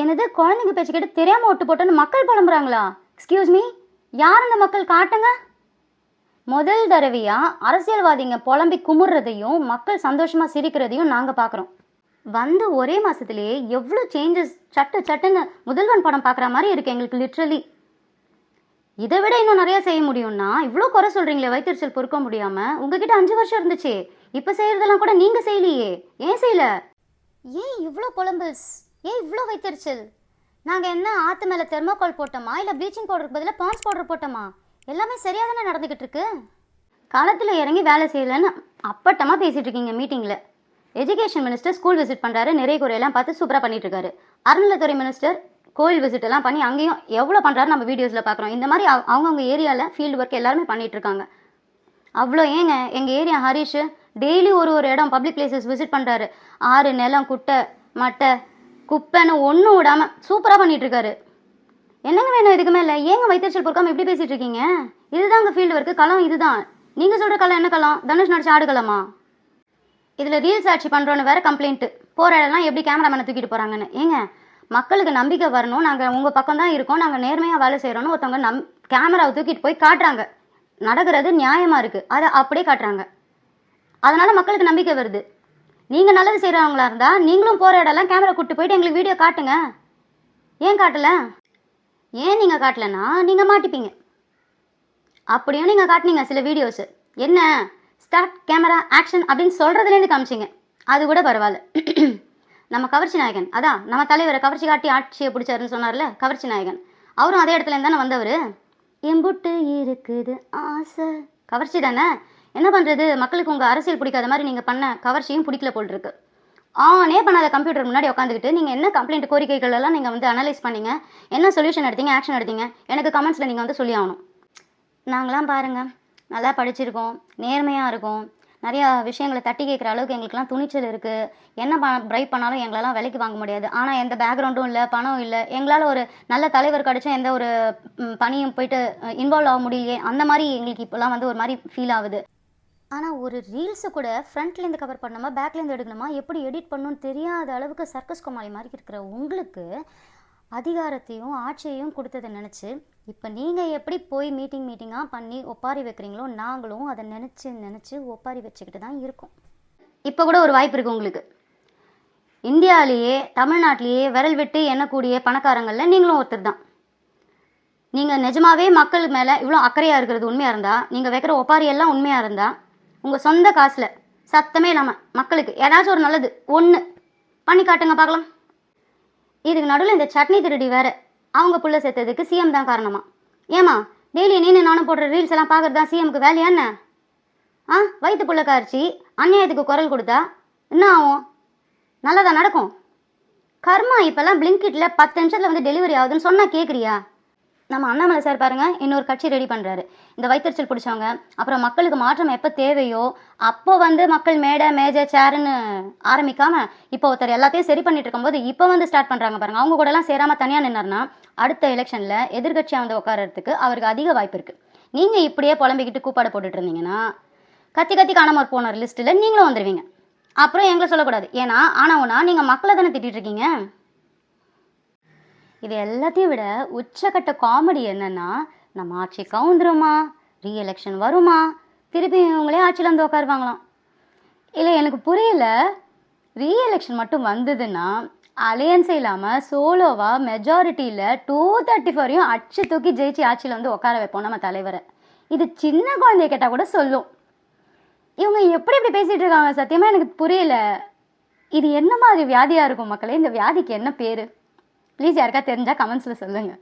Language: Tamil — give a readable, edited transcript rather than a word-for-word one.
என்னது குழந்தைங்க பேச்சு கேட்டு தெரியாம ஓட்டு போட்டோன்னு மக்கள் புலம்புறாங்களா? எக்ஸ்கியூஸ் மீ, யார் அந்த மக்கள் காட்டுங்க. முதல் தடவையா அரசியல்வாதிங்க புலம்பி குமுறதையும் மக்கள் சந்தோஷமா சிரிக்கிறதையும் நாங்க பாக்குறோம். வந்து ஒரே மாசத்திலேயே எவ்வளவு சேஞ்சஸ் சட்டுன்னு முதல்வன் படம் பாக்குற மாதிரி இருக்கு எங்களுக்கு லிட்ரலி. இதை விட இன்னும் நிறைய செய்ய முடியும்னா இவ்வளோ குறை சொல்றீங்களே வயிற்றுச்சல் பொறுக்க முடியாம. உங்ககிட்ட 5 வருஷம் இருந்துச்சு, இப்ப செய்யறதெல்லாம் கூட நீங்க செய்யலையே. ஏன் செய்யல? ஏன் இவ்வளோ புலம்பல்ஸ்? ஏன் இவ்வளோ வயிற்றுச்சல்? நாங்க என்ன ஆத்து மேல தெர்மோகால் போட்டோமா இல்ல ப்ளீச்சிங் பவுடருக்கு பதிலாக பான்ஸ் பவுடர் போட்டோமா? எல்லாமே சரியா தானே நடந்துகிட்டு இருக்கு. களத்துல இறங்கி வேலை செய்யலன்னு அப்பட்டமா பேசிட்டு இருக்கீங்க மீட்டிங்ல. எஜுகேஷன் மினிஸ்டர் ஸ்கூல் விசிட் பண்றாரு, நிறைய குறையெல்லாம் பார்த்து சூப்பரா பண்ணிட்டு இருக்காரு. அறநிலைத்துறை மினிஸ்டர் கோயில் விசிட் எல்லாம் பண்ணி அங்கேயும் எவ்வளோ பண்ணுறாரு நம்ம வீடியோஸில் பார்க்குறோம். இந்த மாதிரி அவங்கவுங்க ஏரியாவில் ஃபீல்டு ஒர்க் எல்லாருமே பண்ணிட்டு இருக்காங்க. அவ்வளோ ஏங்க எங்கள் ஏரியா ஹரிஷ் டெய்லி ஒரு இடம் பப்ளிக் பிளேசஸ் விசிட் பண்ணுறாரு. ஆறு நிலம் குட்டை மட்டை குப்பைன்னு ஒன்றும் விடாமல் சூப்பராக பண்ணிட்டு இருக்காரு. என்னங்க வேணும் இதுக்குமே இல்லை? ஏங்க வைத்தறிச்சல் பொறுக்காமல் எப்படி பேசிட்டு இருக்கீங்க? இதுதான் உங்கள் ஃபீல்டு ஒர்க்கு, களம் இதுதான். நீங்கள் சொல்கிற களம் என்ன களம்? தனுஷ் நடிச்சு ஆடுகளமா? இதில் ரீல்ஸ் ஆட்சி பண்ணுறோன்னு வேற கம்ப்ளைண்ட்டு. போகிற இடம்லாம் எப்படி கேமராமேனை தூக்கிட்டு போகிறாங்கன்னு. ஏங்க மக்களுக்கு நம்பிக்கை வரணும், நாங்கள் உங்கள் பக்கம் தான் இருக்கோம், நாங்கள் நேர்மையாக வேலை செய்கிறோன்னு ஒருத்தவங்க கேமராவை தூக்கிட்டு போய் காட்டுறாங்க. நடக்கிறது நியாயமாக இருக்குது, அதை அப்படியே காட்டுறாங்க. அதனால் மக்களுக்கு நம்பிக்கை வருது. நீங்கள் நல்லது செய்கிறவங்களா இருந்தால் நீங்களும் போகிற இடம்லாம் கேமரா கூப்பிட்டு போயிட்டு எங்களுக்கு வீடியோ காட்டுங்க. ஏன் காட்டலை? ஏன் நீங்கள் காட்டலைன்னா நீங்கள் மாட்டிப்பீங்க. அப்படியும் நீங்கள் காட்டினீங்க சில வீடியோஸு. என்ன ஸ்டார்ட் கேமரா ஆக்ஷன் அப்படின்னு சொல்கிறதுலேருந்து காமிச்சிங்க, அது கூட பரவாயில்ல. நம்ம கவர்ச்சி நாயகன், அதான் நம்ம தலைவரை கவர்ச்சி காட்டி ஆட்சியை பிடிச்சாருன்னு சொன்னார்ல கவர்ச்சி நாயகன், அவரும் அதே இடத்துல இருந்தானே வந்தவர். எம்புட்டு இருக்குது ஆசை, கவர்ச்சி தானே. என்ன பண்ணுறது, மக்களுக்கு உங்கள் அரசியல் பிடிக்காத மாதிரி நீங்கள் பண்ண கவர்ச்சியும் பிடிக்கல போல் இருக்கு. ஆனே பண்ணாத கம்ப்யூட்டர் முன்னாடி உட்காந்துக்கிட்டு நீங்கள் என்ன கம்ப்ளைண்ட் கோரிக்கைகள் எல்லாம் நீங்கள் வந்து அனலைஸ் பண்ணீங்க, என்ன சொல்யூஷன் எடுத்தீங்க, ஆக்ஷன் எடுத்தீங்க, எனக்கு கமெண்ட்ஸில் நீங்கள் வந்து சொல்லி ஆகணும். நாங்களாம் பாருங்கள் நல்லா படிச்சிருக்கோம், நேர்மையாக இருக்கும், நிறையா விஷயங்களை தட்டி கேட்குற அளவுக்கு எங்களுக்குலாம் துணிச்சல் இருக்குது. என்ன பிரைப் பண்ணாலும் எங்களெல்லாம் விலைக்கு வாங்க முடியாது. ஆனால் எந்த பேக்ரவுண்டும் இல்லை, பணம் இல்லை, எங்களால் ஒரு நல்ல தலைவர் கிடச்சும் எந்த ஒரு பணியும் போயிட்டு இன்வால்வ் ஆக முடியலையே, அந்த மாதிரி எங்களுக்கு இப்போலாம் வந்து ஒரு மாதிரி ஃபீல் ஆகுது. ஆனால் ஒரு ரீல்ஸு கூட ஃப்ரண்ட்லேருந்து கவர் பண்ணணுமா பேக்லேருந்து எடுக்கணுமா எப்படி எடிட் பண்ணணும்னு தெரியாத அளவுக்கு சர்க்கஸ் கோமாளி மாதிரி இருக்கிற உங்களுக்கு அதிகாரத்தையும் ஆட்சியையும் கொடுத்ததை நினச்சி இப்போ நீங்கள் எப்படி போய் மீட்டிங்காக பண்ணி ஒப்பாரி வைக்கிறீங்களோ நாங்களும் அதை நினச்சி ஒப்பாரி வச்சுக்கிட்டு தான் இருக்கோம். இப்போ கூட ஒரு வாய்ப்பு இருக்குது உங்களுக்கு. இந்தியாவிலேயே தமிழ்நாட்டிலேயே விரல் விட்டு எண்ணக்கூடிய பணக்காரங்களில் நீங்களும் ஒருத்தர் தான். நீங்கள் நிஜமாவே மக்கள் மேலே இவ்வளோ அக்கறையாக இருக்கிறது உண்மையாக இருந்தால், நீங்கள் வைக்கிற ஒப்பாரி எல்லாம் உண்மையாக இருந்தால், உங்கள் சொந்த காசில் சத்தமே இல்லாமல் மக்களுக்கு ஏதாச்சும் ஒரு நல்லது ஒன்று பண்ணி காட்டுங்க பார்க்கலாம். இதுக்கு நடுவில் இந்த சட்னி திருடி வேற அவங்க புள்ள சேர்த்ததுக்கு சிஎம் தான் காரணமா? ஏமா டெய்லி நீனு நானும் போடுற ரீல்ஸ் எல்லாம் பார்க்கறது தான் சிஎம்க்கு வேலையா என்ன? வயிற்று புள்ள காய்ச்சி அநியாயத்துக்கு குரல் கொடுத்தா என்ன ஆகும்? நல்லதா நடக்கும்? கர்மா இப்போல்லாம் பிளிங்கிட்டில் 10 நிமிஷத்தில் வந்து டெலிவரி ஆகுதுன்னு சொன்னால் கேட்குறியா? நம்ம அண்ணாமலை சார் பாருங்க இன்னொரு கட்சி ரெடி பண்ணுறாரு. இந்த வயிற்றுச்சல் பிடிச்சவங்க அப்புறம் மக்களுக்கு மாற்றம் எப்போ தேவையோ அப்போ வந்து மக்கள் மேஜை சேருன்னு ஆரம்பிக்காம இப்போ ஒருத்தர் எல்லாத்தையும் சரி பண்ணிட்டு இருக்கும்போது இப்போ வந்து ஸ்டார்ட் பண்ணுறாங்க பாருங்க. அவங்க கூட எல்லாம் சேராமல் தனியாக நின்னார்னா அடுத்த எலெக்ஷனில் எதிர்கட்சியாக வந்து உட்காரத்துக்கு அவருக்கு அதிக வாய்ப்பு இருக்குது. நீங்கள் இப்படியே புலம்பிக்கிட்டு கூப்பாடு போட்டுட்டு இருந்தீங்கன்னா கத்தி காணாமற் போனர் லிஸ்ட்டில் நீங்களும் வந்துடுவீங்க. அப்புறம் எங்களை சொல்லக்கூடாது, ஏன்னா ஆனவுனா நீங்கள் மக்களை தானே திட்டிகிட்டு இருக்கீங்க. இது எல்லாத்தையும் விட உச்சக்கட்ட காமெடி என்னன்னா, நம்ம ஆட்சி கவுந்துருமா, ரீஎலெக்ஷன் வருமா, திருப்பி இவங்களே ஆட்சியில் வந்து உட்காருவாங்களாம். இல்லை எனக்கு புரியல, ரீஎலெக்ஷன் மட்டும் வந்ததுன்னா அலையன்ஸே இல்லாமல் சோலோவாக மெஜாரிட்டியில் 234 அடிச்சு தூக்கி ஜெயிச்சு ஆட்சியில் வந்து உட்கார வைப்போம் நம்ம தலைவரை. இது சின்ன குழந்தைய கேட்டால் கூட சொல்லும். இவங்க எப்படி இப்படி பேசிகிட்டு இருக்காங்க, சத்தியமாக எனக்கு புரியல. இது என்ன மாதிரி வியாதியாக இருக்கும் மக்களே? இந்த வியாதிக்கு என்ன பேர்? ப்ளீஸ் யாருக்கா தெரிஞ்சால் கமெண்ட்ஸில் சொல்லுங்கள்.